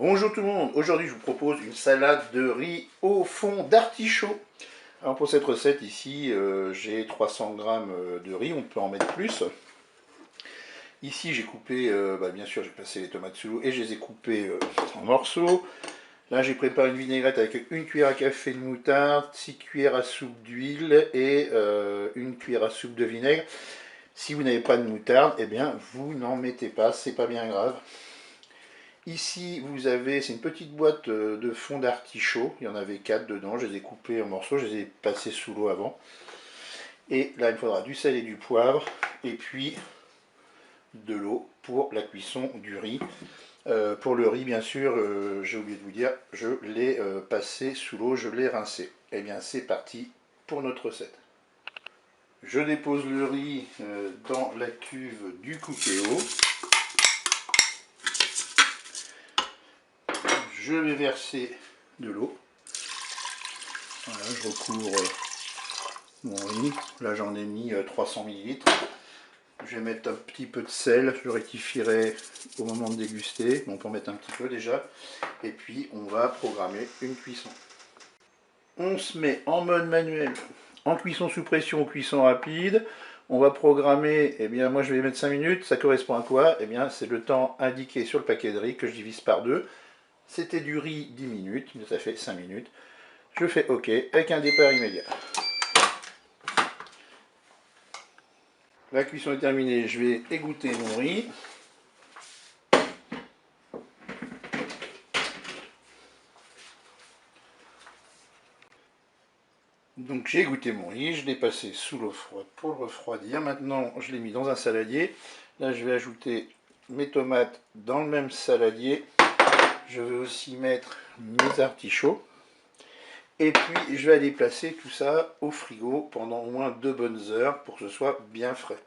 Bonjour tout le monde, aujourd'hui je vous propose une salade de riz au fond d'artichaut. Alors pour cette recette ici, j'ai 300 g de riz, on peut en mettre plus. Ici j'ai coupé, bien sûr j'ai placé les tomates sous l'eau et je les ai coupées en morceaux. Là j'ai préparé une vinaigrette avec une cuillère à café de moutarde, 6 cuillères à soupe d'huile et une cuillère à soupe de vinaigre. Si vous n'avez pas de moutarde, eh bien vous n'en mettez pas, c'est pas bien grave. Ici, vous avez, c'est une petite boîte de fond d'artichaut. Il y en avait 4 dedans. Je les ai coupés en morceaux. Je les ai passés sous l'eau avant. Et là, il faudra du sel et du poivre. Et puis, de l'eau pour la cuisson du riz. Pour le riz, bien sûr, j'ai oublié de vous dire, je l'ai passé sous l'eau, je l'ai rincé. Et bien, c'est parti pour notre recette. Je dépose le riz dans la cuve du Cookéo. Je vais verser de l'eau. Voilà, je recouvre mon riz. Là, j'en ai mis 300 ml. Je vais mettre un petit peu de sel. Je rectifierai au moment de déguster. On peut en mettre un petit peu déjà. Et puis, on va programmer une cuisson. On se met en mode manuel, en cuisson sous pression ou cuisson rapide. On va programmer, eh bien, moi je vais mettre 5 minutes. Ça correspond à quoi? Eh bien, c'est le temps indiqué sur le paquet de riz que je divise par 2. C'était du riz 10 minutes, mais ça fait 5 minutes. Je fais OK avec un départ immédiat. La cuisson est terminée, je vais égoutter mon riz. Donc j'ai égoutter mon riz, je l'ai passé sous l'eau froide pour le refroidir. Maintenant je l'ai mis dans un saladier. Là je vais ajouter mes tomates dans le même saladier. Je vais aussi mettre mes artichauts. Et puis je vais aller placer tout ça au frigo pendant au moins 2 bonnes heures pour que ce soit bien frais.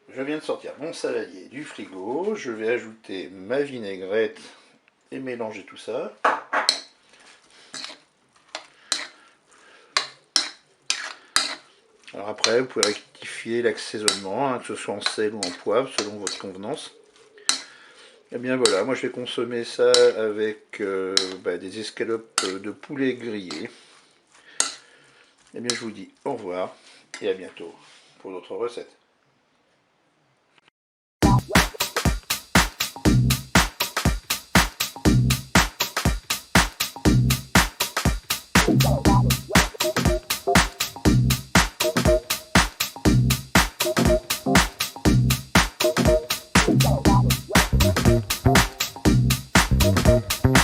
Je viens de sortir mon saladier du frigo. Je vais ajouter ma vinaigrette et mélanger tout ça. Alors après, vous pouvez rectifier l'assaisonnement, que ce soit en sel ou en poivre, selon votre convenance. Et bien voilà, moi je vais consommer ça avec des escalopes de poulet grillées. Et bien je vous dis au revoir et à bientôt pour d'autres recettes.